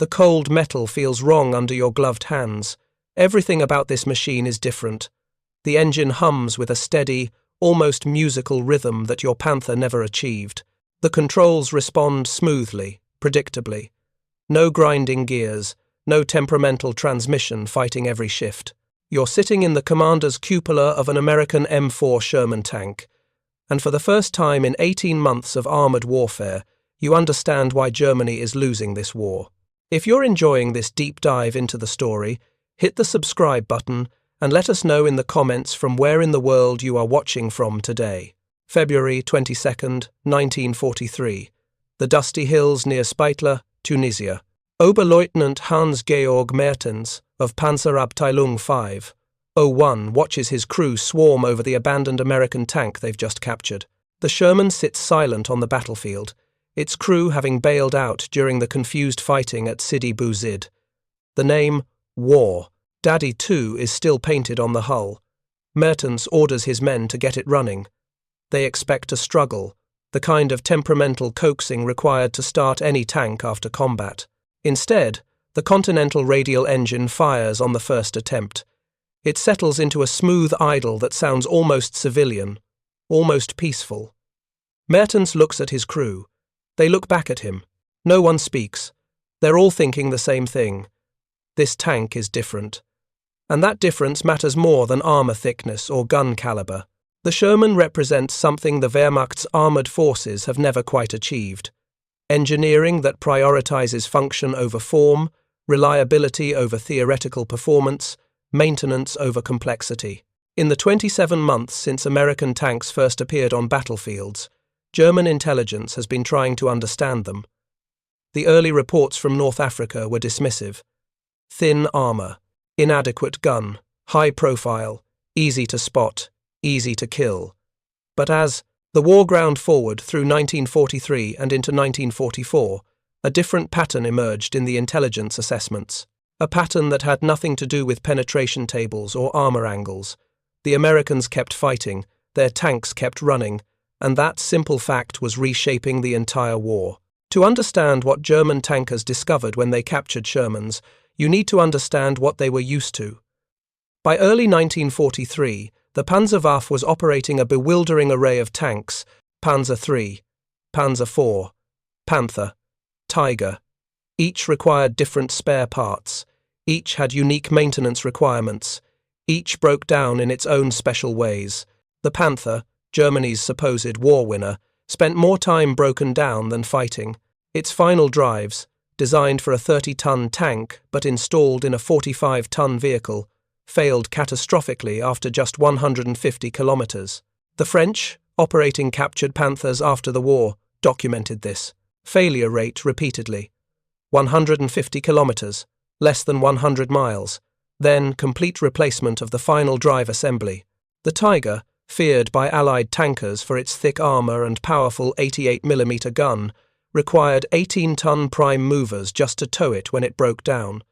The cold metal feels wrong under your gloved hands. Everything about this machine is different. The engine hums with a steady, almost musical rhythm that your Panther never achieved. The controls respond smoothly, predictably. No grinding gears, no temperamental transmission fighting every shift. You're sitting in the commander's cupola of an American M4 Sherman tank, and for the first time in 18 months of armoured warfare, you understand why Germany is losing this war. If you're enjoying this deep dive into the story, hit the subscribe button and let us know in the comments from where in the world you are watching from today. February 22nd, 1943. The dusty hills near Spitler, Tunisia. Oberleutnant Hans-Georg Mertens of Panzerabteilung 501 watches his crew swarm over the abandoned American tank they've just captured. The Sherman sits silent on the battlefield, its crew having bailed out during the confused fighting at Sidi Bou Zid. The name, War, Daddy 2 is still painted on the hull. Mertens orders his men to get it running. They expect a struggle, the kind of temperamental coaxing required to start any tank after combat. Instead, the Continental radial engine fires on the first attempt. It settles into a smooth idle that sounds almost civilian, almost peaceful. Mertens looks at his crew. They look back at him. No one speaks. They're all thinking the same thing. This tank is different. And that difference matters more than armour thickness or gun calibre. The Sherman represents something the Wehrmacht's armoured forces have never quite achieved. Engineering that prioritises function over form, reliability over theoretical performance, maintenance over complexity. In the 27 months since American tanks first appeared on battlefields, German intelligence has been trying to understand them. The early reports from North Africa were dismissive. Thin armour, inadequate gun, high profile, easy to spot, easy to kill. But as the war ground forward through 1943 and into 1944, a different pattern emerged in the intelligence assessments. A pattern that had nothing to do with penetration tables or armour angles. The Americans kept fighting, their tanks kept running, and that simple fact was reshaping the entire war. To understand what German tankers discovered when they captured Shermans, you need to understand what they were used to. By early 1943, the Panzerwaffe was operating a bewildering array of tanks: Panzer III, Panzer IV, Panther, Tiger. Each required different spare parts. Each had unique maintenance requirements. Each broke down in its own special ways. The Panther, Germany's supposed war winner, spent more time broken down than fighting. Its final drives, designed for a 30-ton tank but installed in a 45-ton vehicle, failed catastrophically after just 150 kilometers. The French, operating captured Panthers after the war, documented this. Failure rate repeatedly. 150 kilometers, less than 100 miles, then complete replacement of the final drive assembly. The Tiger, feared by Allied tankers for its thick armour and powerful 88mm gun, required 18-ton prime movers just to tow it when it broke down,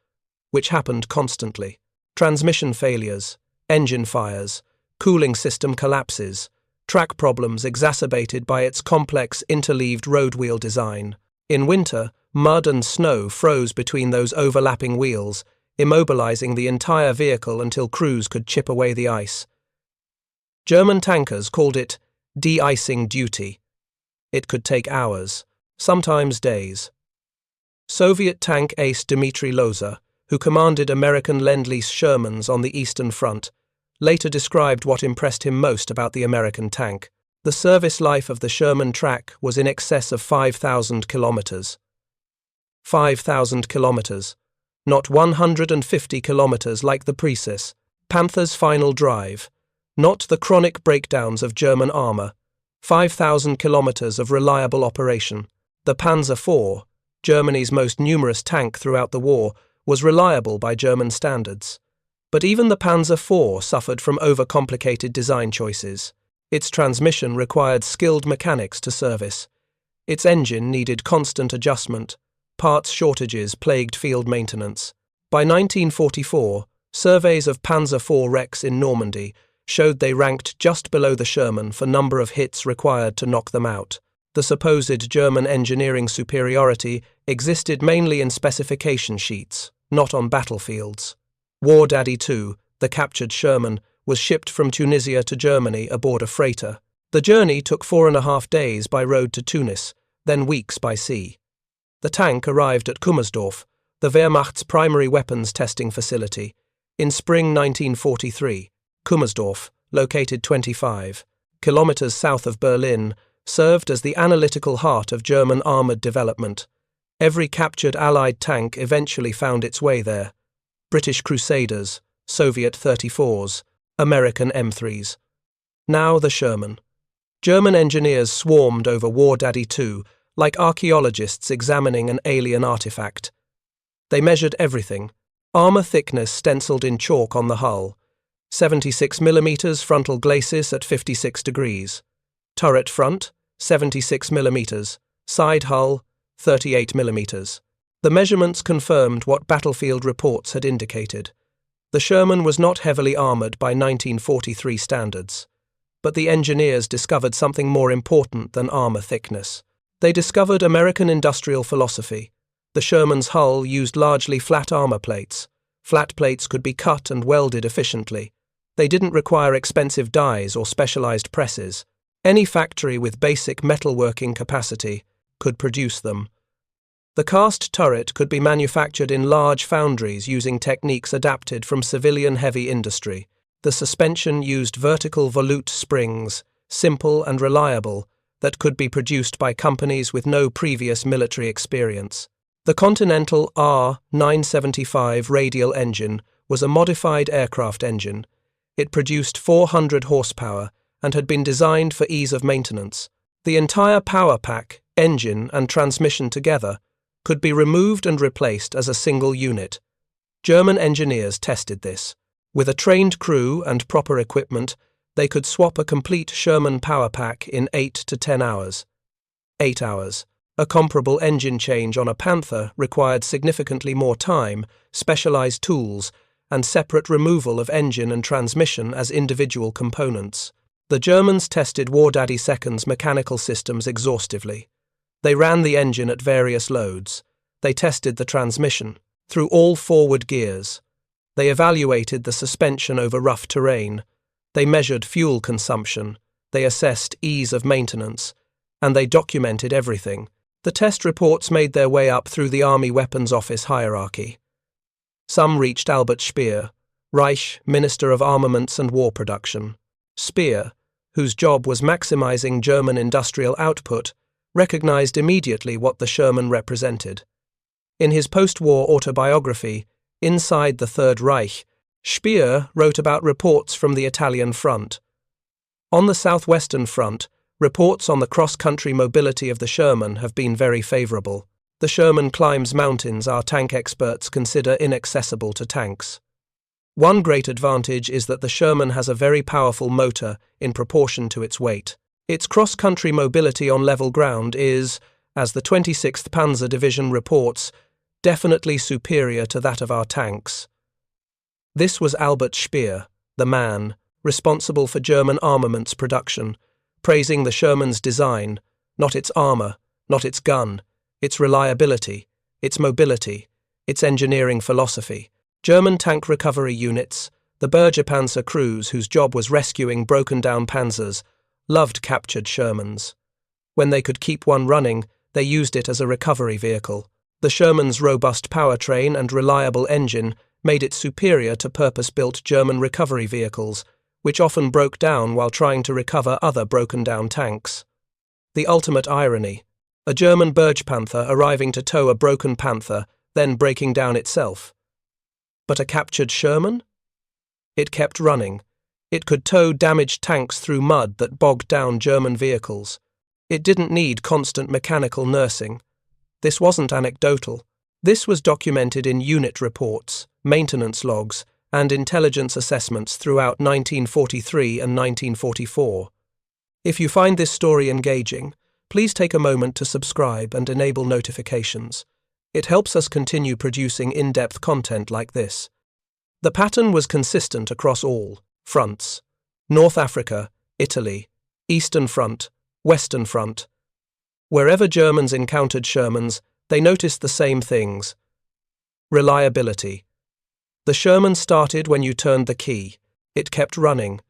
which happened constantly. Transmission failures, engine fires, cooling system collapses, track problems exacerbated by its complex interleaved road wheel design. In winter, mud and snow froze between those overlapping wheels, immobilizing the entire vehicle until crews could chip away the ice. German tankers called it de-icing duty. It could take hours, sometimes days. Soviet tank ace Dmitry Loza, who commanded American Lend-Lease Shermans on the Eastern Front, later described what impressed him most about the American tank. The service life of the Sherman track was in excess of 5,000 kilometers. 5,000 kilometers, not 150 kilometers like the Precis. Panther's final drive, not the chronic breakdowns of German armour. 5,000 kilometers of reliable operation. The Panzer IV, Germany's most numerous tank throughout the war, was reliable by German standards. But even the Panzer IV suffered from overcomplicated design choices. Its transmission required skilled mechanics to service. Its engine needed constant adjustment. Parts shortages plagued field maintenance. By 1944, surveys of Panzer IV wrecks in Normandy showed they ranked just below the Sherman for number of hits required to knock them out. The supposed German engineering superiority existed mainly in specification sheets, not on battlefields. War Daddy 2, the captured Sherman, was shipped from Tunisia to Germany aboard a freighter. The journey took 4.5 days by road to Tunis, then weeks by sea. The tank arrived at Kummersdorf, the Wehrmacht's primary weapons testing facility, in spring 1943. Kummersdorf, located 25 kilometers south of Berlin, served as the analytical heart of German armoured development. Every captured Allied tank eventually found its way there. British Crusaders, Soviet 34s, American M3s. Now the Sherman. German engineers swarmed over War Daddy 2 like archaeologists examining an alien artifact. They measured everything. Armour thickness stenciled in chalk on the hull. 76mm frontal glacis at 56 degrees. Turret front, 76mm. Side hull, 38mm. The measurements confirmed what battlefield reports had indicated. The Sherman was not heavily armoured by 1943 standards. But the engineers discovered something more important than armour thickness. They discovered American industrial philosophy. The Sherman's hull used largely flat armour plates. Flat plates could be cut and welded efficiently. They didn't require expensive dies or specialised presses. Any factory with basic metalworking capacity could produce them. The cast turret could be manufactured in large foundries using techniques adapted from civilian heavy industry. The suspension used vertical volute springs, simple and reliable, that could be produced by companies with no previous military experience. The Continental R975 radial engine was a modified aircraft engine. It produced 400 horsepower and had been designed for ease of maintenance. The entire power pack, engine and transmission together, could be removed and replaced as a single unit. German engineers tested this. With a trained crew and proper equipment, they could swap a complete Sherman power pack in 8 to 10 hours. 8 hours. A comparable engine change on a Panther required significantly more time, specialized tools, and separate removal of engine and transmission as individual components. The Germans tested War Daddy 2's mechanical systems exhaustively. They ran the engine at various loads. They tested the transmission through all forward gears. They evaluated the suspension over rough terrain. They measured fuel consumption. They assessed ease of maintenance. And they documented everything. The test reports made their way up through the Army Weapons Office hierarchy. Some reached Albert Speer, Reich Minister of Armaments and War Production. Speer, whose job was maximizing German industrial output, recognized immediately what the Sherman represented. In his post-war autobiography, Inside the Third Reich, Speer wrote about reports from the Italian front. On the southwestern front, reports on the cross-country mobility of the Sherman have been very favorable. The Sherman climbs mountains our tank experts consider inaccessible to tanks. One great advantage is that the Sherman has a very powerful motor in proportion to its weight. Its cross-country mobility on level ground is, as the 26th Panzer Division reports, definitely superior to that of our tanks. This was Albert Speer, the man, responsible for German armaments production, praising the Sherman's design, not its armour, not its gun, its reliability, its mobility, its engineering philosophy. German tank recovery units, the Panzer crews whose job was rescuing broken-down panzers, loved captured Shermans. When they could keep one running, they used it as a recovery vehicle. The Sherman's robust powertrain and reliable engine made it superior to purpose-built German recovery vehicles, which often broke down while trying to recover other broken-down tanks. The ultimate irony: a German Panther arriving to tow a broken Panther, then breaking down itself. But a captured Sherman? It kept running. It could tow damaged tanks through mud that bogged down German vehicles. It didn't need constant mechanical nursing. This wasn't anecdotal. This was documented in unit reports, maintenance logs, and intelligence assessments throughout 1943 and 1944. If you find this story engaging, please take a moment to subscribe and enable notifications. It helps us continue producing in-depth content like this. The pattern was consistent across all fronts: North Africa, Italy, Eastern Front, Western Front. Wherever Germans encountered Shermans, they noticed the same things. Reliability. The Sherman started when you turned the key. It kept running.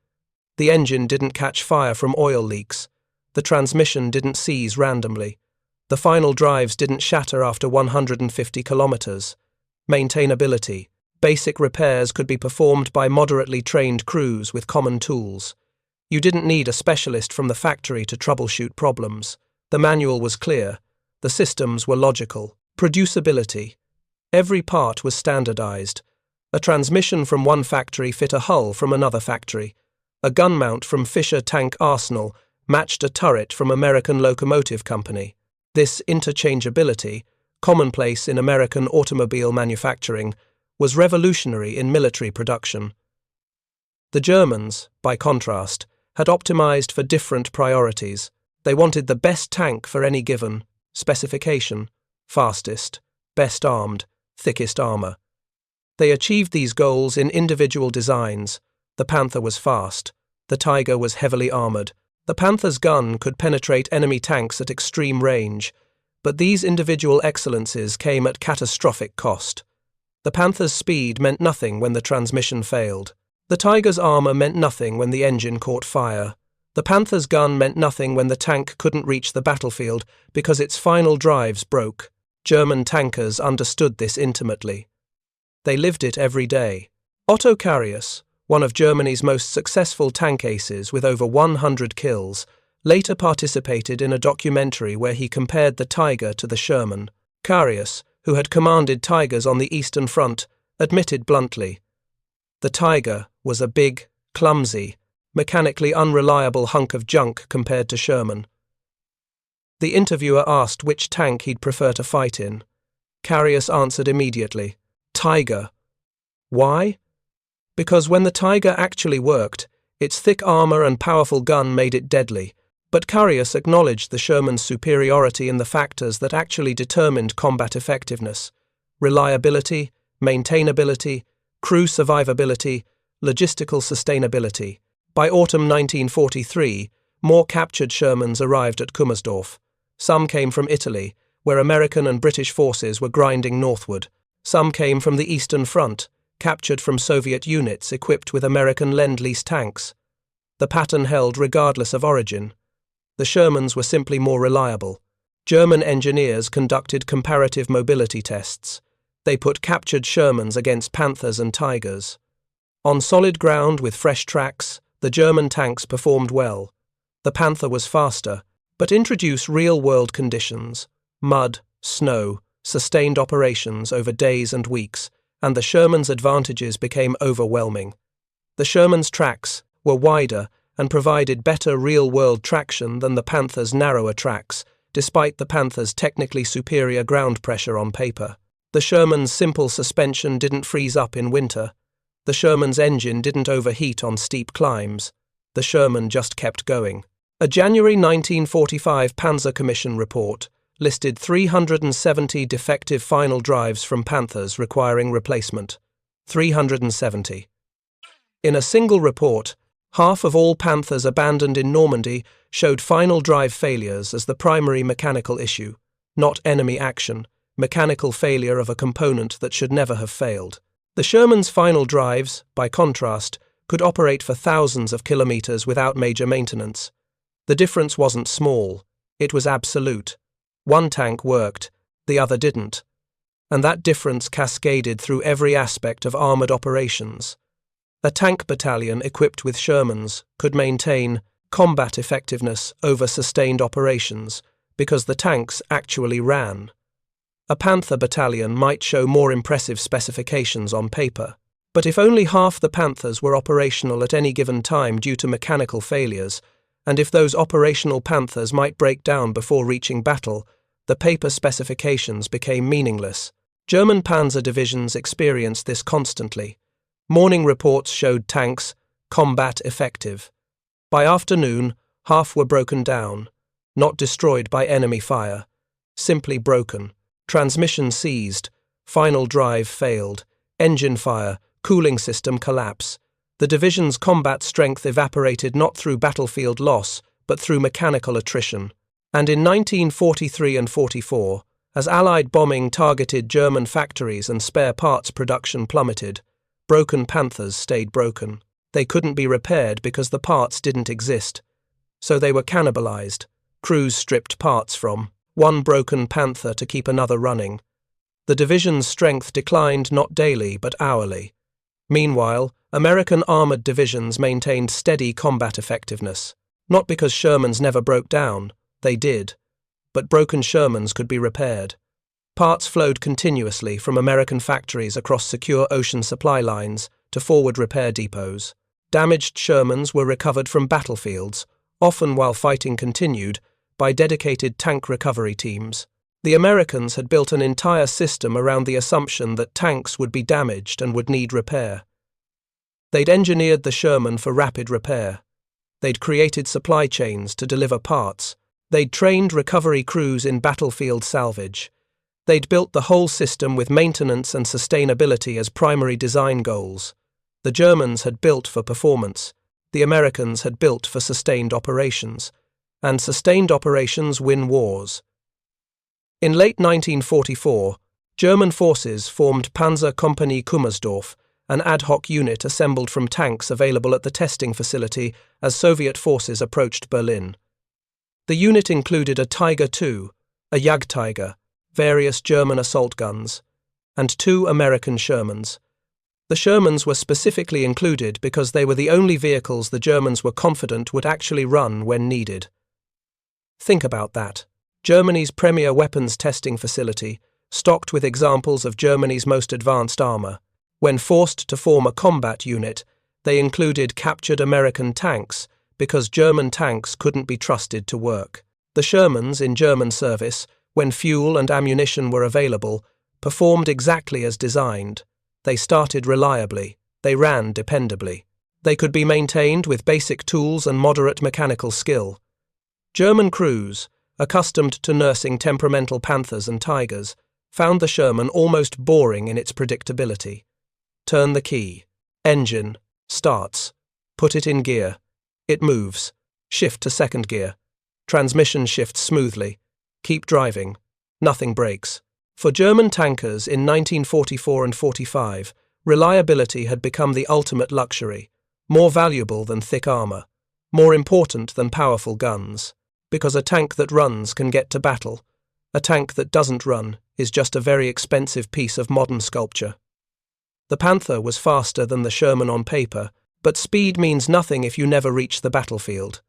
The engine didn't catch fire from oil leaks. The transmission didn't seize randomly. The final drives didn't shatter after 150 kilometers. Maintainability. Basic repairs could be performed by moderately trained crews with common tools. You didn't need a specialist from the factory to troubleshoot problems. The manual was clear. The systems were logical. Producibility. Every part was standardized. A transmission from one factory fit a hull from another factory. A gun mount from Fisher Tank Arsenal matched a turret from American Locomotive Company. This interchangeability, commonplace in American automobile manufacturing, was revolutionary in military production. The Germans, by contrast, had optimized for different priorities. They wanted the best tank for any given specification, fastest, best armed, thickest armor. They achieved these goals in individual designs. The Panther was fast. The Tiger was heavily armored. The Panther's gun could penetrate enemy tanks at extreme range, but these individual excellences came at catastrophic cost. The Panther's speed meant nothing when the transmission failed. The Tiger's armor meant nothing when the engine caught fire. The Panther's gun meant nothing when the tank couldn't reach the battlefield because its final drives broke. German tankers understood this intimately. They lived it every day. Otto Carius, one of Germany's most successful tank aces with over 100 kills, later participated in a documentary where he compared the Tiger to the Sherman. Carius, who had commanded Tigers on the Eastern Front, admitted bluntly, "The Tiger was a big, clumsy, mechanically unreliable hunk of junk compared to Sherman." The interviewer asked which tank he'd prefer to fight in. Carius answered immediately, "Tiger." Why? Because when the Tiger actually worked, its thick armor and powerful gun made it deadly. But Carius acknowledged the Sherman's superiority in the factors that actually determined combat effectiveness: reliability, maintainability, crew survivability, logistical sustainability. By autumn 1943, more captured Shermans arrived at Kummersdorf. Some came from Italy, where American and British forces were grinding northward. Some came from the Eastern Front, captured from Soviet units equipped with American Lend-Lease tanks. The pattern held regardless of origin. The Shermans were simply more reliable. German engineers conducted comparative mobility tests. They put captured Shermans against Panthers and Tigers. On solid ground with fresh tracks, the German tanks performed well. The Panther was faster, but introduced real-world conditions: mud, snow, sustained operations over days and weeks, and the Sherman's advantages became overwhelming. The Sherman's tracks were wider and provided better real-world traction than the Panther's narrower tracks, despite the Panther's technically superior ground pressure on paper. The Sherman's simple suspension didn't freeze up in winter. The Sherman's engine didn't overheat on steep climbs. The Sherman just kept going. A January 1945 Panzer Commission report listed 370 defective final drives from Panthers requiring replacement. 370. In a single report, half of all Panthers abandoned in Normandy showed final drive failures as the primary mechanical issue, not enemy action, mechanical failure of a component that should never have failed. The Sherman's final drives, by contrast, could operate for thousands of kilometers without major maintenance. The difference wasn't small, it was absolute. One tank worked, the other didn't. And that difference cascaded through every aspect of armored operations. A tank battalion equipped with Shermans could maintain combat effectiveness over sustained operations because the tanks actually ran. A Panther battalion might show more impressive specifications on paper, but if only half the Panthers were operational at any given time due to mechanical failures, and if those operational Panthers might break down before reaching battle, the paper specifications became meaningless. German panzer divisions experienced this constantly. Morning reports showed tanks combat effective. By afternoon, half were broken down, not destroyed by enemy fire, simply broken. Transmission seized, final drive failed, engine fire, cooling system collapse. The division's combat strength evaporated not through battlefield loss, but through mechanical attrition. And in 1943 and 44, as Allied bombing targeted German factories and spare parts production plummeted, broken Panthers stayed broken. They couldn't be repaired because the parts didn't exist, so they were cannibalized, crews stripped parts from, one broken Panther to keep another running. The division's strength declined not daily but hourly. Meanwhile, American armored divisions maintained steady combat effectiveness, not because Shermans never broke down, they did, but broken Shermans could be repaired. Parts flowed continuously from American factories across secure ocean supply lines to forward repair depots. Damaged Shermans were recovered from battlefields, often while fighting continued, by dedicated tank recovery teams. The Americans had built an entire system around the assumption that tanks would be damaged and would need repair. They'd engineered the Sherman for rapid repair. They'd created supply chains to deliver parts. They'd trained recovery crews in battlefield salvage. They'd built the whole system with maintenance and sustainability as primary design goals. The Germans had built for performance. The Americans had built for sustained operations. And sustained operations win wars. In late 1944, German forces formed Panzer Company Kummersdorf, an ad hoc unit assembled from tanks available at the testing facility as Soviet forces approached Berlin. The unit included a Tiger II, a Jagdtiger, various German assault guns, and 2 American Shermans. The Shermans were specifically included because they were the only vehicles the Germans were confident would actually run when needed. Think about that. Germany's premier weapons testing facility, stocked with examples of Germany's most advanced armor. When forced to form a combat unit, they included captured American tanks because German tanks couldn't be trusted to work. The Shermans in German service, when fuel and ammunition were available, performed exactly as designed. They started reliably. They ran dependably. They could be maintained with basic tools and moderate mechanical skill. German crews, accustomed to nursing temperamental Panthers and Tigers, found the Sherman almost boring in its predictability. Turn the key. Engine. Starts. Put it in gear. It moves. Shift to second gear. Transmission shifts smoothly. Keep driving. Nothing breaks. For German tankers in 1944 and 45, reliability had become the ultimate luxury, more valuable than thick armor, more important than powerful guns. Because a tank that runs can get to battle. A tank that doesn't run is just a very expensive piece of modern sculpture. The Panther was faster than the Sherman on paper, but speed means nothing if you never reach the battlefield.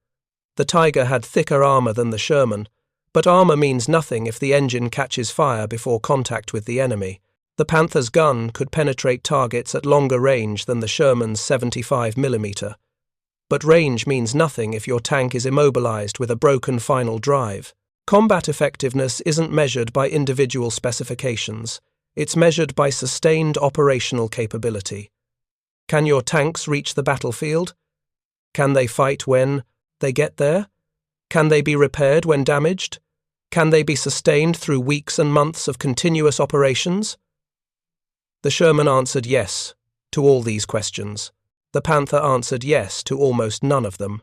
The Tiger had thicker armor than the Sherman, but armor means nothing if the engine catches fire before contact with the enemy. The Panther's gun could penetrate targets at longer range than the Sherman's 75mm. But range means nothing if your tank is immobilized with a broken final drive. Combat effectiveness isn't measured by individual specifications. It's measured by sustained operational capability. Can your tanks reach the battlefield? Can they fight when they get there? Can they be repaired when damaged? Can they be sustained through weeks and months of continuous operations? The Sherman answered yes to all these questions. The Panther answered yes to almost none of them.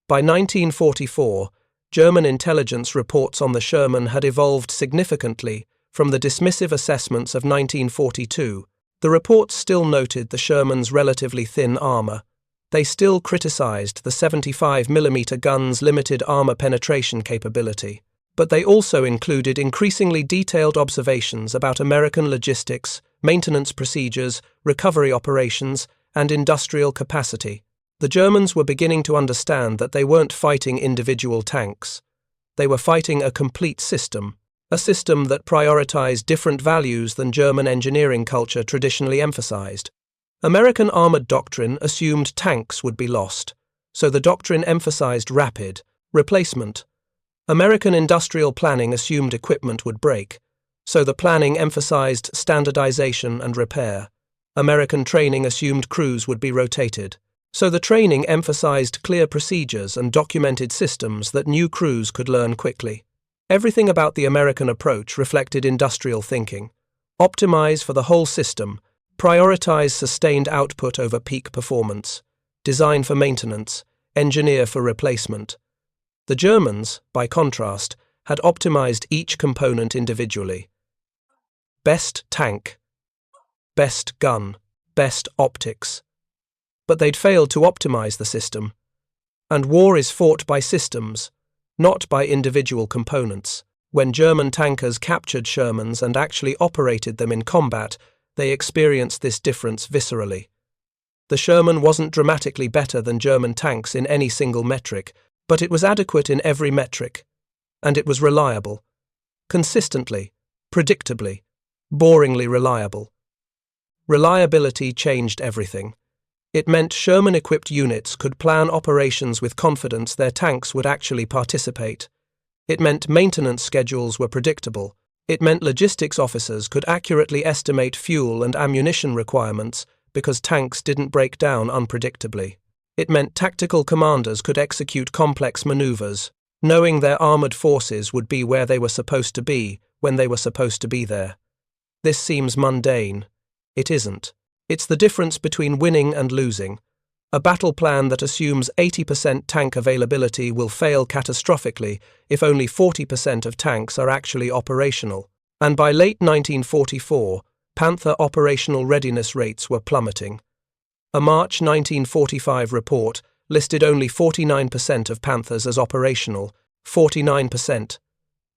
By 1944, German intelligence reports on the Sherman had evolved significantly from the dismissive assessments of 1942. The reports still noted the Sherman's relatively thin armor. They still criticized the 75mm gun's limited armor penetration capability. But they also included increasingly detailed observations about American logistics, maintenance procedures, recovery operations, and industrial capacity. The Germans were beginning to understand that they weren't fighting individual tanks. They were fighting a complete system, a system that prioritized different values than German engineering culture traditionally emphasized. American armored doctrine assumed tanks would be lost, so the doctrine emphasized rapid replacement. American industrial planning assumed equipment would break, so the planning emphasized standardization and repair. American training assumed crews would be rotated, so the training emphasized clear procedures and documented systems that new crews could learn quickly. Everything about the American approach reflected industrial thinking. Optimize for the whole system, prioritize sustained output over peak performance, design for maintenance, engineer for replacement. The Germans, by contrast, had optimized each component individually. Best tank, best gun, best optics. But they'd failed to optimize the system. And war is fought by systems, not by individual components. When German tankers captured Shermans and actually operated them in combat, they experienced this difference viscerally. The Sherman wasn't dramatically better than German tanks in any single metric, but it was adequate in every metric. And it was reliable. Consistently, predictably, boringly reliable. Reliability changed everything. It meant Sherman-equipped units could plan operations with confidence their tanks would actually participate. It meant maintenance schedules were predictable. It meant logistics officers could accurately estimate fuel and ammunition requirements because tanks didn't break down unpredictably. It meant tactical commanders could execute complex maneuvers, knowing their armored forces would be where they were supposed to be when they were supposed to be there. This seems mundane. It isn't. It's the difference between winning and losing. A battle plan that assumes 80% tank availability will fail catastrophically if only 40% of tanks are actually operational. And by late 1944, Panther operational readiness rates were plummeting. A March 1945 report listed only 49% of Panthers as operational. 49%.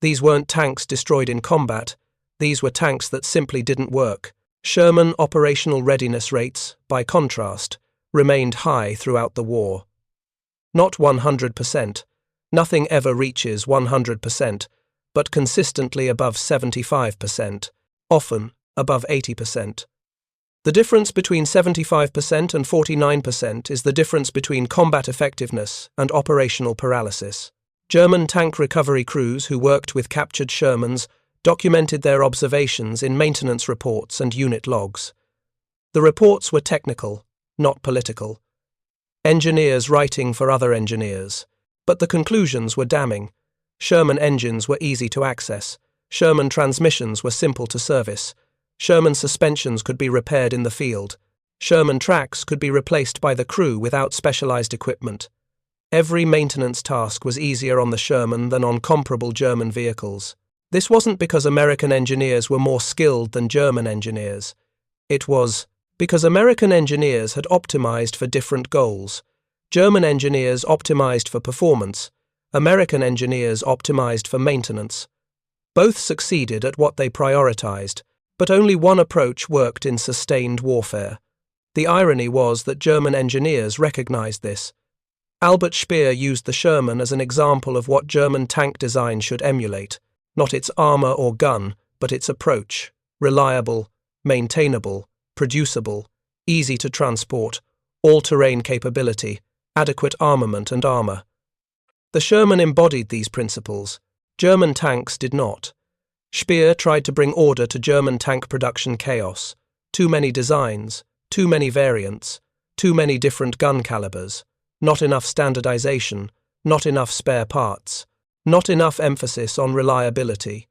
These weren't tanks destroyed in combat. These were tanks that simply didn't work. Sherman operational readiness rates, by contrast, remained high throughout the war. Not 100%. Nothing ever reaches 100%, but consistently above 75%, often above 80%. The difference between 75% and 49% is the difference between combat effectiveness and operational paralysis. German tank recovery crews who worked with captured Shermans documented their observations in maintenance reports and unit logs. The reports were technical, not political. Engineers writing for other engineers. But the conclusions were damning. Sherman engines were easy to access. Sherman transmissions were simple to service. Sherman suspensions could be repaired in the field. Sherman tracks could be replaced by the crew without specialized equipment. Every maintenance task was easier on the Sherman than on comparable German vehicles. This wasn't because American engineers were more skilled than German engineers. It was because American engineers had optimized for different goals. German engineers optimized for performance. American engineers optimized for maintenance. Both succeeded at what they prioritized, but only one approach worked in sustained warfare. The irony was that German engineers recognized this. Albert Speer used the Sherman as an example of what German tank design should emulate. Not its armor or gun, but its approach. Reliable, maintainable, producible, easy to transport, all-terrain capability, adequate armament and armor. The Sherman embodied these principles. German tanks did not. Speer tried to bring order to German tank production chaos. Too many designs, too many variants, too many different gun calibers, not enough standardization, not enough spare parts. Not enough emphasis on reliability.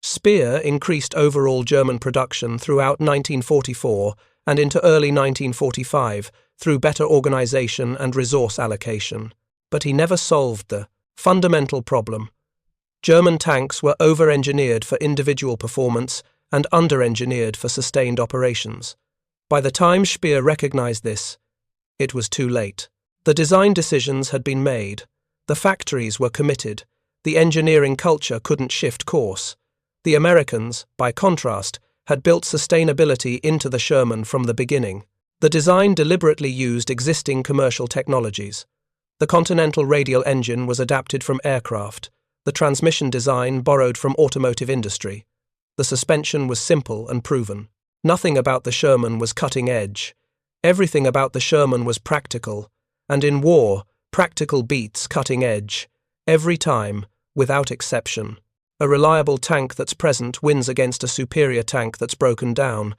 Speer increased overall German production throughout 1944 and into early 1945 through better organization and resource allocation. But he never solved the fundamental problem. German tanks were over-engineered for individual performance and under-engineered for sustained operations. By the time Speer recognized this, it was too late. The design decisions had been made. The factories were committed. The engineering culture couldn't shift course. The Americans, by contrast, had built sustainability into the Sherman from the beginning. The design deliberately used existing commercial technologies. The Continental radial engine was adapted from aircraft. The transmission design borrowed from automotive industry. The suspension was simple and proven. Nothing about the Sherman was cutting edge. Everything about the Sherman was practical. And in war, practical beats cutting edge. Every time, without exception. A reliable tank that's present wins against a superior tank that's broken down.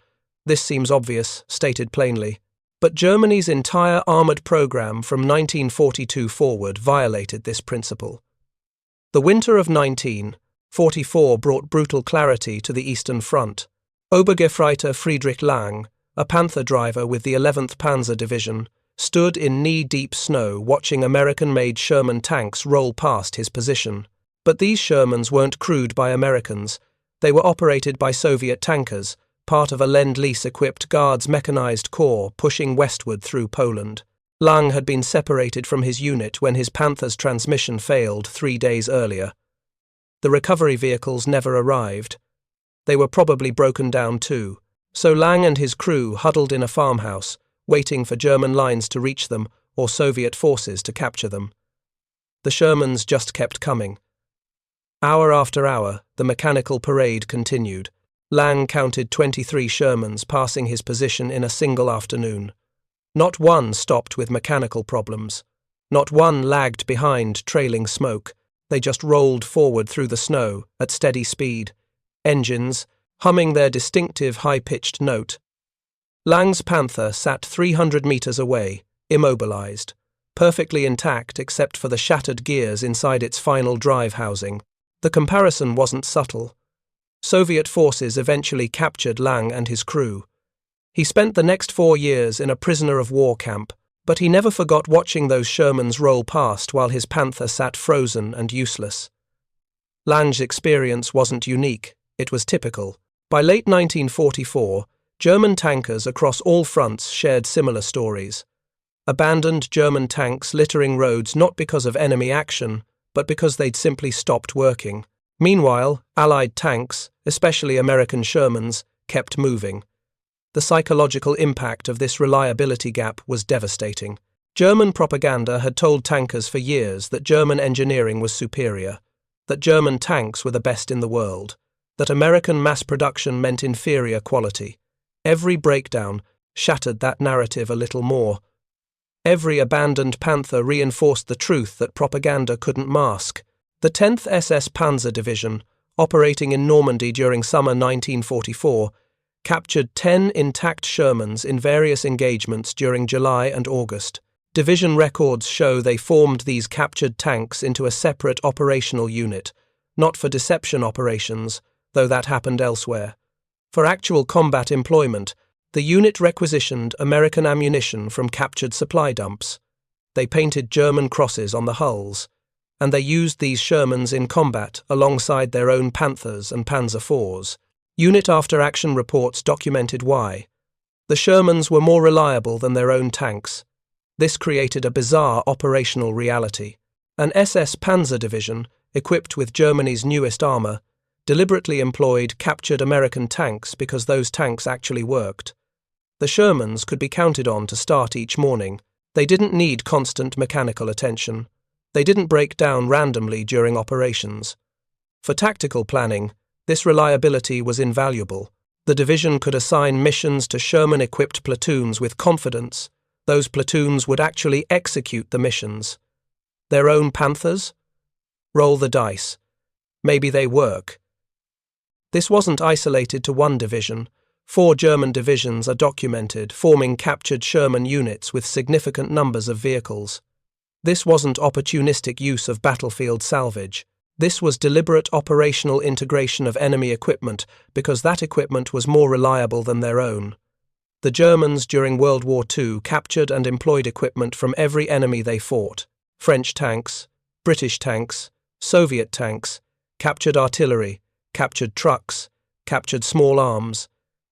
This seems obvious, stated plainly. But Germany's entire armoured programme from 1942 forward violated this principle. The winter of 1944 brought brutal clarity to the Eastern Front. Obergefreiter Friedrich Lang, a Panther driver with the 11th Panzer Division, stood in knee-deep snow watching American-made Sherman tanks roll past his position. But these Shermans weren't crewed by Americans. They were operated by Soviet tankers, part of a Lend-Lease-equipped Guards mechanized corps pushing westward through Poland. Lang had been separated from his unit when his Panther's transmission failed 3 days earlier. The recovery vehicles never arrived. They were probably broken down too, so Lang and his crew huddled in a farmhouse, waiting for German lines to reach them or Soviet forces to capture them. The Shermans just kept coming. Hour after hour, the mechanical parade continued. Lang counted 23 Shermans passing his position in a single afternoon. Not one stopped with mechanical problems. Not one lagged behind, trailing smoke. They just rolled forward through the snow at steady speed, engines humming their distinctive high-pitched note. Lang's Panther sat 300 meters away, immobilized, perfectly intact except for the shattered gears inside its final drive housing. The comparison wasn't subtle. Soviet forces eventually captured Lang and his crew. He spent the next 4 years in a prisoner of war camp, but he never forgot watching those Shermans roll past while his Panther sat frozen and useless. Lang's experience wasn't unique, it was typical. By late 1944, German tankers across all fronts shared similar stories. Abandoned German tanks littering roads not because of enemy action, but because they'd simply stopped working. Meanwhile, Allied tanks, especially American Shermans, kept moving. The psychological impact of this reliability gap was devastating. German propaganda had told tankers for years that German engineering was superior, that German tanks were the best in the world, that American mass production meant inferior quality. Every breakdown shattered that narrative a little more. Every abandoned Panther reinforced the truth that propaganda couldn't mask. The 10th SS Panzer Division, operating in Normandy during summer 1944, captured 10 intact Shermans in various engagements during July and August. Division records show they formed these captured tanks into a separate operational unit, not for deception operations, though that happened elsewhere. For actual combat employment, the unit requisitioned American ammunition from captured supply dumps. They painted German crosses on the hulls, and they used these Shermans in combat alongside their own Panthers and Panzer IVs. Unit after-action reports documented why. The Shermans were more reliable than their own tanks. This created a bizarre operational reality. An SS Panzer division, equipped with Germany's newest armor, deliberately employed captured American tanks because those tanks actually worked. The Shermans could be counted on to start each morning. They didn't need constant mechanical attention. They didn't break down randomly during operations. For tactical planning, this reliability was invaluable. The division could assign missions to Sherman-equipped platoons with confidence. Those platoons would actually execute the missions. Their own Panthers? Roll the dice. Maybe they work. This wasn't isolated to one division. 4 German divisions are documented, forming captured Sherman units with significant numbers of vehicles. This wasn't opportunistic use of battlefield salvage. This was deliberate operational integration of enemy equipment because that equipment was more reliable than their own. The Germans during World War II captured and employed equipment from every enemy they fought. French tanks, British tanks, Soviet tanks, captured artillery, captured trucks, captured small arms.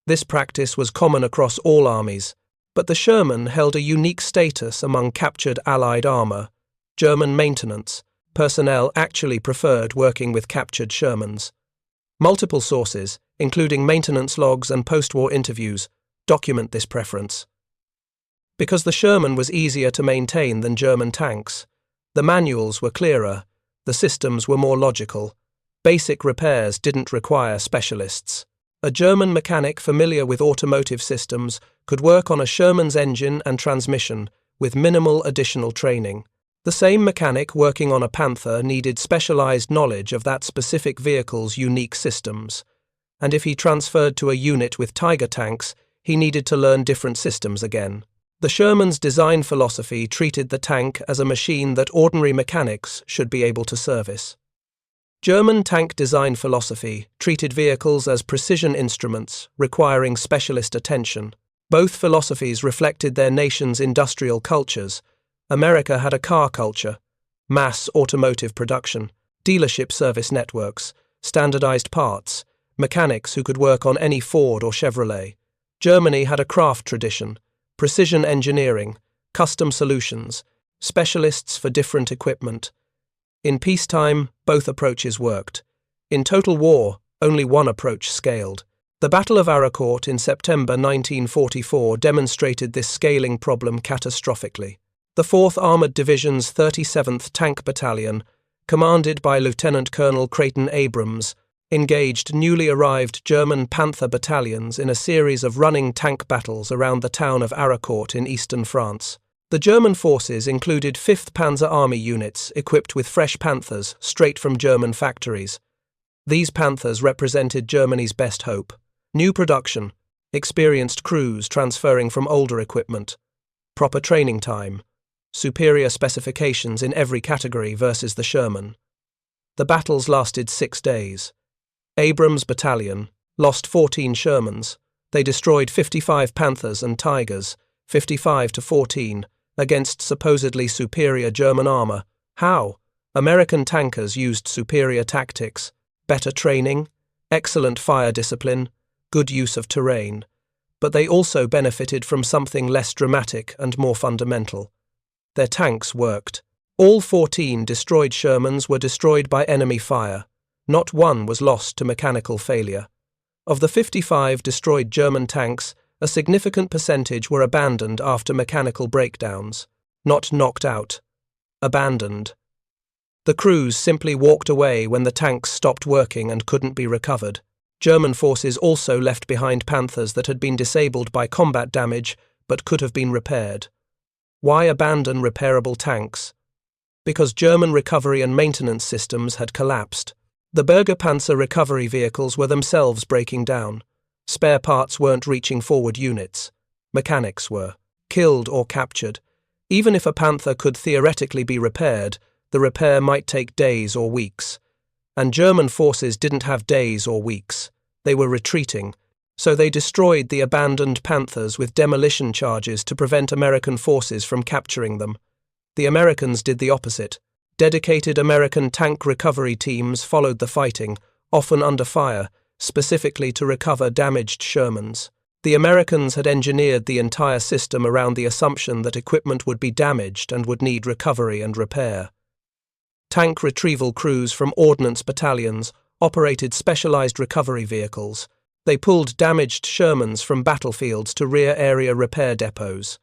This practice was common across all armies, but the Sherman held a unique status among captured Allied armor. German maintenance personnel actually preferred working with captured Shermans. Multiple sources, including maintenance logs and post-war interviews, document this preference. Because the Sherman was easier to maintain than German tanks, the manuals were clearer, the systems were more logical. Basic repairs didn't require specialists. A German mechanic familiar with automotive systems could work on a Sherman's engine and transmission with minimal additional training. The same mechanic working on a Panther needed specialized knowledge of that specific vehicle's unique systems, and if he transferred to a unit with Tiger tanks, he needed to learn different systems again. The Sherman's design philosophy treated the tank as a machine that ordinary mechanics should be able to service. German tank design philosophy treated vehicles as precision instruments requiring specialist attention. Both philosophies reflected their nation's industrial cultures. America had a car culture, mass automotive production, dealership service networks, standardized parts, mechanics who could work on any Ford or Chevrolet. Germany had a craft tradition, precision engineering, custom solutions, specialists for different equipment. In peacetime, both approaches worked. In total war, only one approach scaled. The Battle of Arcourt in September 1944 demonstrated this scaling problem catastrophically. The 4th Armoured Division's 37th Tank Battalion, commanded by Lieutenant Colonel Creighton Abrams, engaged newly arrived German Panther battalions in a series of running tank battles around the town of Arcourt in eastern France. The German forces included 5th Panzer Army units equipped with fresh Panthers straight from German factories. These Panthers represented Germany's best hope. New production, experienced crews transferring from older equipment, proper training time, superior specifications in every category versus the Sherman. The battles lasted 6 days. Abrams' battalion lost 14 Shermans. They destroyed 55 Panthers and Tigers, 55 to 14, against supposedly superior German armor. How? American tankers used superior tactics, better training, excellent fire discipline, good use of terrain. But they also benefited from something less dramatic and more fundamental. Their tanks worked. All 14 destroyed Shermans were destroyed by enemy fire. Not one was lost to mechanical failure. Of the 55 destroyed German tanks, a significant percentage were abandoned after mechanical breakdowns. Not knocked out. Abandoned. The crews simply walked away when the tanks stopped working and couldn't be recovered. German forces also left behind Panthers that had been disabled by combat damage but could have been repaired. Why abandon repairable tanks? Because German recovery and maintenance systems had collapsed. The Panzer recovery vehicles were themselves breaking down. Spare parts weren't reaching forward units. Mechanics were killed or captured. Even if a Panther could theoretically be repaired, the repair might take days or weeks. And German forces didn't have days or weeks. They were retreating, so they destroyed the abandoned Panthers with demolition charges to prevent American forces from capturing them. The Americans did the opposite. Dedicated American tank recovery teams followed the fighting, often under fire, specifically to recover damaged Shermans. The Americans had engineered the entire system around the assumption that equipment would be damaged and would need recovery and repair. Tank retrieval crews from ordnance battalions operated specialized recovery vehicles. They pulled damaged Shermans from battlefields to rear area repair depots.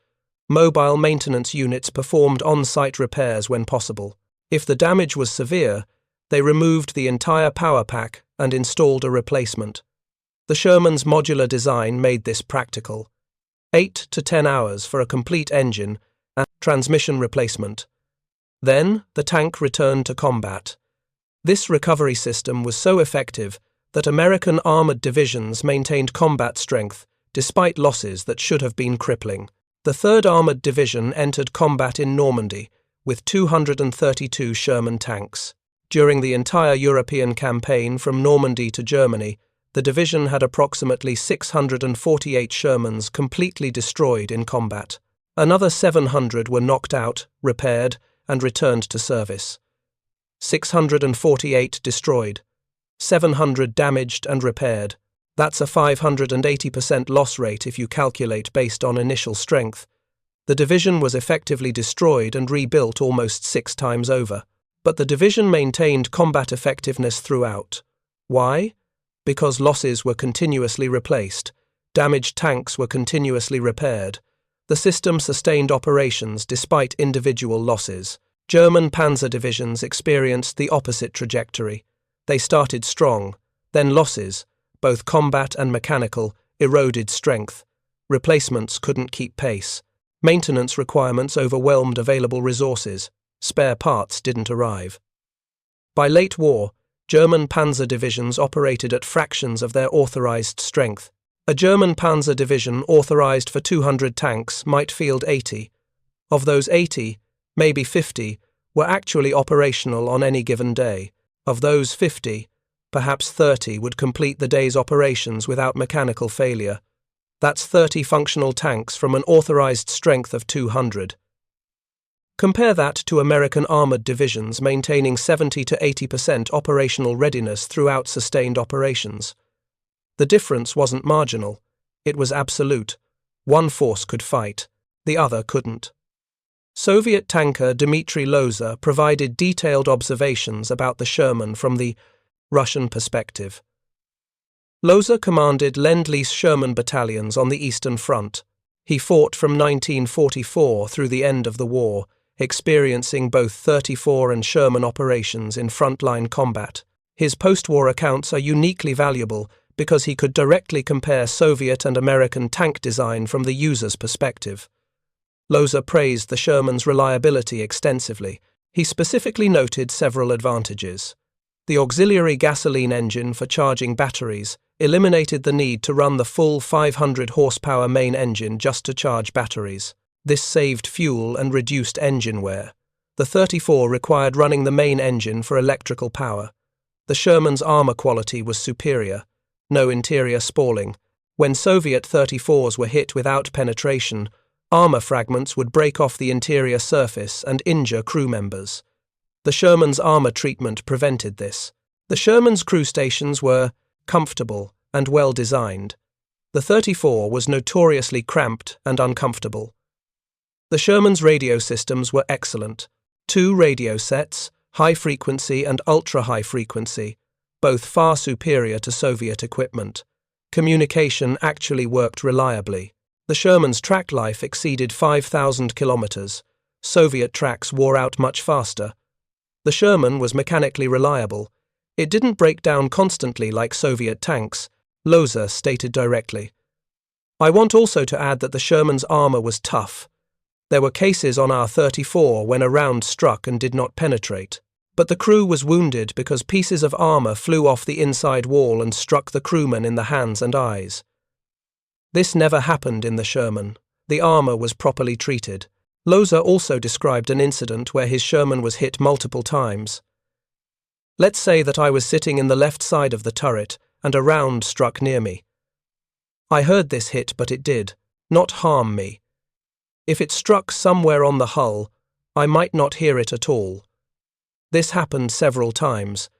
Mobile maintenance units performed on-site repairs when possible. If the damage was severe, they removed the entire power pack and installed a replacement. The Sherman's modular design made this practical. 8 to 10 hours for a complete engine and transmission replacement. Then, the tank returned to combat. This recovery system was so effective that American armored divisions maintained combat strength despite losses that should have been crippling. The 3rd Armored Division entered combat in Normandy with 232 Sherman tanks. During the entire European campaign from Normandy to Germany, the division had approximately 648 Shermans completely destroyed in combat. Another 700 were knocked out, repaired, and returned to service. 648 destroyed, 700 damaged and repaired. That's a 580% loss rate if you calculate based on initial strength. The division was effectively destroyed and rebuilt almost 6 times over. But the division maintained combat effectiveness throughout. Why? Because losses were continuously replaced, damaged tanks were continuously repaired. The system sustained operations despite individual losses. German panzer divisions experienced the opposite trajectory. They started strong, then losses, both combat and mechanical, eroded strength. Replacements couldn't keep pace. Maintenance requirements overwhelmed available resources. Spare parts didn't arrive. By late war, German panzer divisions operated at fractions of their authorized strength. A German panzer division authorized for 200 tanks might field 80. Of those 80, maybe 50, were actually operational on any given day. Of those 50, perhaps 30 would complete the day's operations without mechanical failure. That's 30 functional tanks from an authorized strength of 200. Compare that to American armored divisions maintaining 70 to 80% operational readiness throughout sustained operations. The difference wasn't marginal, it was absolute. One force could fight, the other couldn't. Soviet tanker Dmitry Loza provided detailed observations about the Sherman from the Russian perspective. Loza commanded Lend-Lease Sherman battalions on the Eastern Front. He fought from 1944 through the end of the war, experiencing both 34 and Sherman operations in frontline combat. His post-war accounts are uniquely valuable because he could directly compare Soviet and American tank design from the user's perspective. Loza praised the Sherman's reliability extensively. He specifically noted several advantages. The auxiliary gasoline engine for charging batteries eliminated the need to run the full 500 horsepower main engine just to charge batteries. This saved fuel and reduced engine wear. The 34 required running the main engine for electrical power. The Sherman's armor quality was superior. No interior spalling. When Soviet 34s were hit without penetration, armor fragments would break off the interior surface and injure crew members. The Sherman's armor treatment prevented this. The Sherman's crew stations were comfortable and well designed. The 34 was notoriously cramped and uncomfortable. The Sherman's radio systems were excellent. 2 radio sets, high frequency and ultra-high frequency, both far superior to Soviet equipment. Communication actually worked reliably. The Sherman's track life exceeded 5,000 kilometers. Soviet tracks wore out much faster. The Sherman was mechanically reliable. It didn't break down constantly like Soviet tanks, Loza stated directly. I want also to add that the Sherman's armor was tough. There were cases on our 34 when a round struck and did not penetrate. But the crew was wounded because pieces of armor flew off the inside wall and struck the crewmen in the hands and eyes. This never happened in the Sherman. The armor was properly treated. Loza also described an incident where his Sherman was hit multiple times. Let's say that I was sitting in the left side of the turret and a round struck near me. I heard this hit, but it did not harm me. If it struck somewhere on the hull, I might not hear it at all. This happened several times.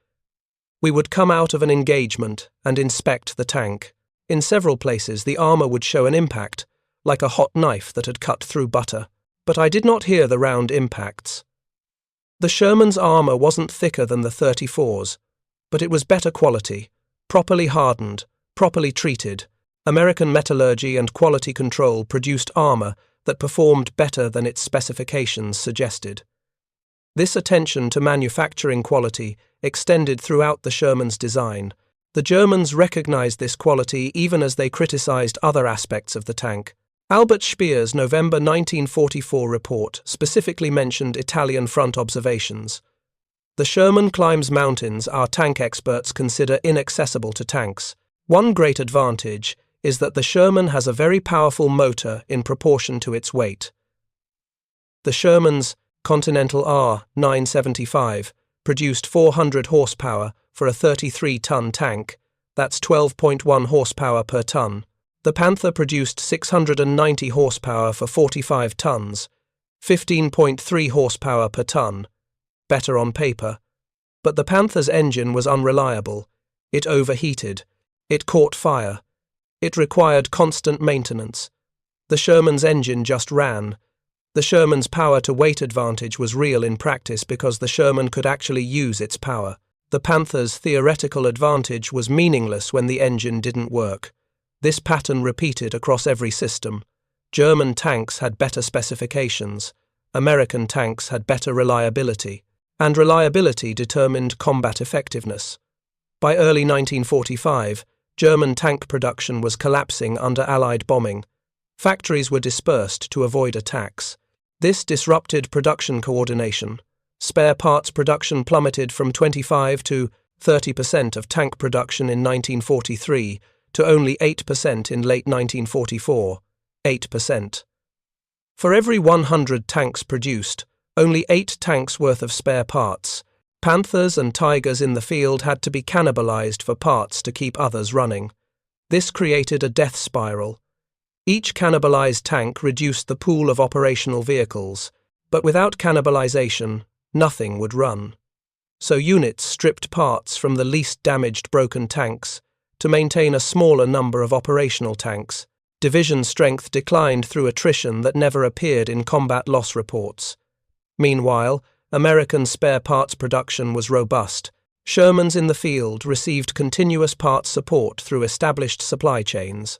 We would come out of an engagement and inspect the tank. In several places, the armor would show an impact, like a hot knife that had cut through butter. But I did not hear the round impacts. The Sherman's armor wasn't thicker than the 34's, but it was better quality, properly hardened, properly treated. American metallurgy and quality control produced armor that performed better than its specifications suggested. This attention to manufacturing quality extended throughout the Sherman's design. The Germans recognized this quality even as they criticized other aspects of the tank. Albert Speer's November 1944 report specifically mentioned Italian front observations. The Sherman climbs mountains our tank experts consider inaccessible to tanks. One great advantage is that the Sherman has a very powerful motor in proportion to its weight. The Sherman's Continental R975 produced 400 horsepower for a 33-ton tank, that's 12.1 horsepower per ton. The Panther produced 690 horsepower for 45 tons, 15.3 horsepower per ton. Better on paper. But the Panther's engine was unreliable. It overheated. It caught fire. It required constant maintenance. The Sherman's engine just ran. The Sherman's power-to-weight advantage was real in practice because the Sherman could actually use its power. The Panther's theoretical advantage was meaningless when the engine didn't work. This pattern repeated across every system. German tanks had better specifications. American tanks had better reliability. And reliability determined combat effectiveness. By early 1945, German tank production was collapsing under Allied bombing. Factories were dispersed to avoid attacks. This disrupted production coordination. Spare parts production plummeted from 25 to 30% of tank production in 1943 to only 8% in late 1944. 8%. For every 100 tanks produced, only 8 tanks worth of spare parts. Panthers and Tigers in the field had to be cannibalized for parts to keep others running. This created a death spiral. Each cannibalized tank reduced the pool of operational vehicles, but without cannibalization, nothing would run. So units stripped parts from the least damaged broken tanks to maintain a smaller number of operational tanks. Division strength declined through attrition that never appeared in combat loss reports. Meanwhile, American spare parts production was robust. Shermans in the field received continuous parts support through established supply chains.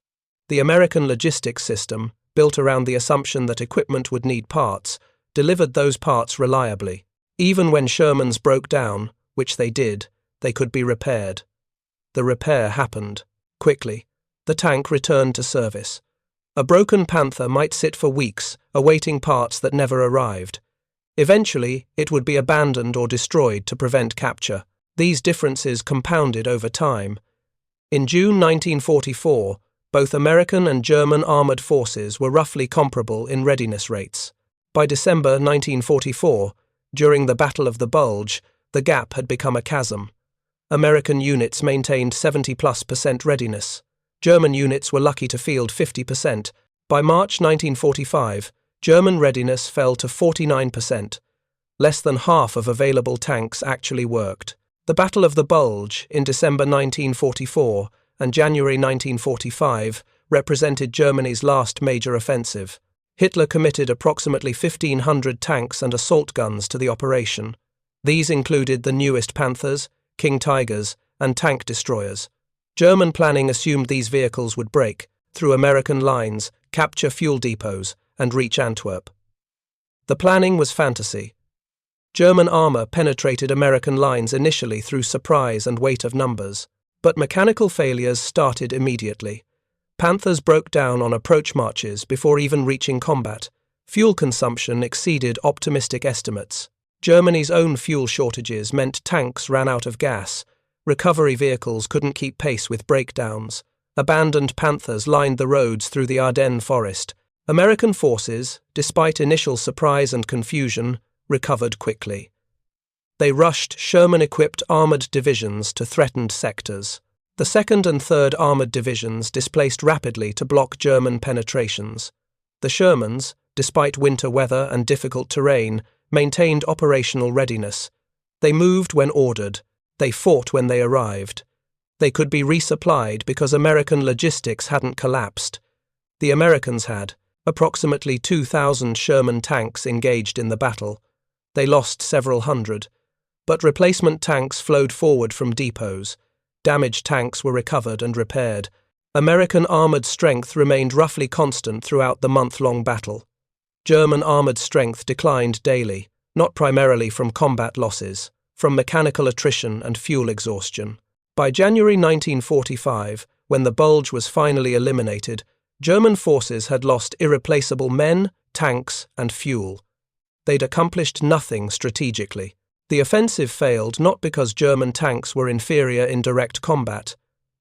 The American logistics system, built around the assumption that equipment would need parts, delivered those parts reliably. Even when Shermans broke down, which they did, they could be repaired. The repair happened. Quickly, the tank returned to service. A broken Panther might sit for weeks, awaiting parts that never arrived. Eventually, it would be abandoned or destroyed to prevent capture. These differences compounded over time. In June 1944, both American and German armored forces were roughly comparable in readiness rates. By December 1944, during the Battle of the Bulge, the gap had become a chasm. American units maintained 70+% readiness. German units were lucky to field 50%. By March 1945, German readiness fell to 49%. Less than half of available tanks actually worked. The Battle of the Bulge in December 1944 and January 1945 represented Germany's last major offensive. Hitler committed approximately 1,500 tanks and assault guns to the operation. These included the newest Panthers, King Tigers, and tank destroyers. German planning assumed these vehicles would break through American lines, capture fuel depots, and reach Antwerp. The planning was fantasy. German armor penetrated American lines initially through surprise and weight of numbers, but mechanical failures started immediately. Panthers broke down on approach marches before even reaching combat. Fuel consumption exceeded optimistic estimates. Germany's own fuel shortages meant tanks ran out of gas. Recovery vehicles couldn't keep pace with breakdowns. Abandoned Panthers lined the roads through the Ardennes forest. American forces, despite initial surprise and confusion, recovered quickly. They rushed Sherman-equipped armoured divisions to threatened sectors. The 2nd and 3rd Armoured Divisions displaced rapidly to block German penetrations. The Shermans, despite winter weather and difficult terrain, maintained operational readiness. They moved when ordered. They fought when they arrived. They could be resupplied because American logistics hadn't collapsed. The Americans had. Approximately 2,000 Sherman tanks engaged in the battle. They lost several hundred. But replacement tanks flowed forward from depots. Damaged tanks were recovered and repaired. American armoured strength remained roughly constant throughout the month-long battle. German armoured strength declined daily, not primarily from combat losses, from mechanical attrition and fuel exhaustion. By January 1945, when the Bulge was finally eliminated, German forces had lost irreplaceable men, tanks, and fuel. They'd accomplished nothing strategically. The offensive failed not because German tanks were inferior in direct combat.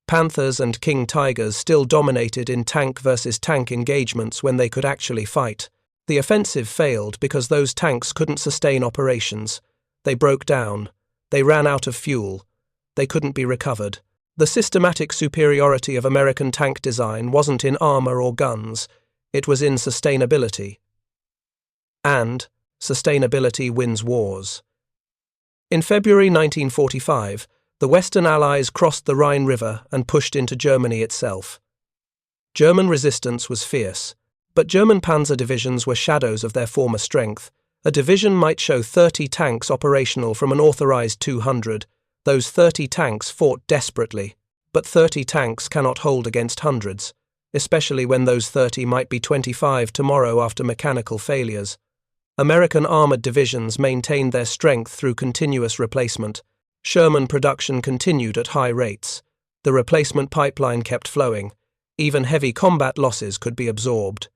Panthers and King Tigers still dominated in tank versus tank engagements when they could actually fight. The offensive failed because those tanks couldn't sustain operations. They broke down. They ran out of fuel. They couldn't be recovered. The systematic superiority of American tank design wasn't in armor or guns. It was in sustainability. And sustainability wins wars. In February 1945, the Western Allies crossed the Rhine River and pushed into Germany itself. German resistance was fierce, but German panzer divisions were shadows of their former strength. A division might show 30 tanks operational from an authorized 200. Those 30 tanks fought desperately, but 30 tanks cannot hold against hundreds, especially when those 30 might be 25 tomorrow after mechanical failures. American armored divisions maintained their strength through continuous replacement. Sherman production continued at high rates. The replacement pipeline kept flowing. Even heavy combat losses could be absorbed.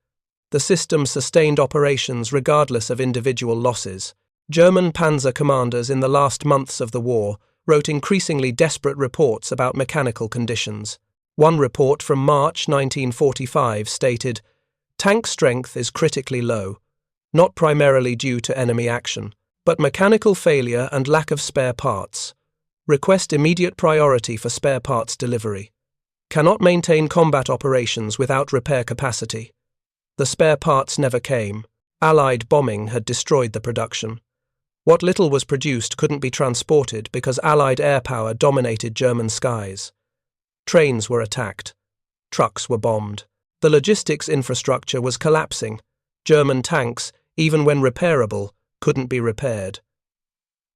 The system sustained operations regardless of individual losses. German panzer commanders in the last months of the war wrote increasingly desperate reports about mechanical conditions. One report from March 1945 stated, "Tank strength is critically low, not primarily due to enemy action, but mechanical failure and lack of spare parts. Request immediate priority for spare parts delivery." Cannot maintain combat operations without repair capacity. The spare parts never came. Allied bombing had destroyed the production. What little was produced couldn't be transported because Allied air power dominated German skies. Trains were attacked. Trucks were bombed. The logistics infrastructure was collapsing. German tanks, even when repairable, couldn't be repaired.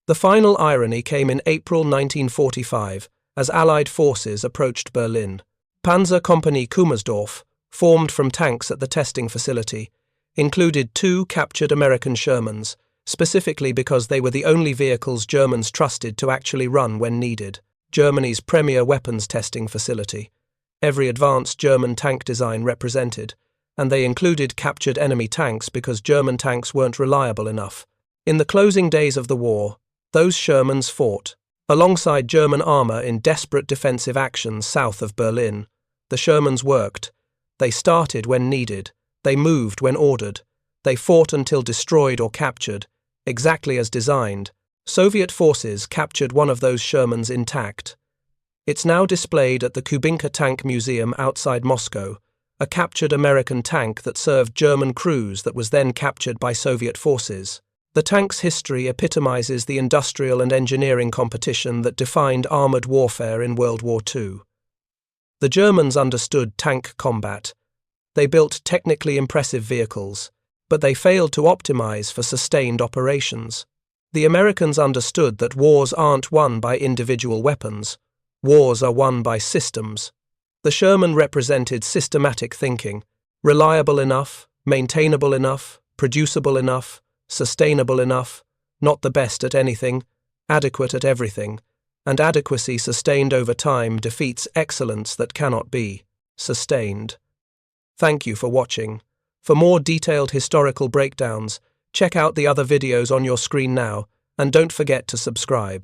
The final irony came in April 1945 as Allied forces approached Berlin. Panzer Company Kummersdorf, formed from tanks at the testing facility, included 2 captured American Shermans, specifically because they were the only vehicles Germans trusted to actually run when needed. Germany's premier weapons testing facility. Every advanced German tank design represented, and they included captured enemy tanks because German tanks weren't reliable enough. In the closing days of the war, those Shermans fought, alongside German armour in desperate defensive actions south of Berlin. The Shermans worked. They started when needed. They moved when ordered. They fought until destroyed or captured, exactly as designed. Soviet forces captured one of those Shermans intact. It's now displayed at the Kubinka Tank Museum outside Moscow, a captured American tank that served German crews that was then captured by Soviet forces. The tank's history epitomizes the industrial and engineering competition that defined armored warfare in World War II. The Germans understood tank combat. They built technically impressive vehicles, but they failed to optimize for sustained operations. The Americans understood that wars aren't won by individual weapons. Wars are won by systems. The Sherman represented systematic thinking, reliable enough, maintainable enough, producible enough, sustainable enough, not the best at anything, adequate at everything, and adequacy sustained over time defeats excellence that cannot be sustained. Thank you for watching. For more detailed historical breakdowns, check out the other videos on your screen now, and don't forget to subscribe.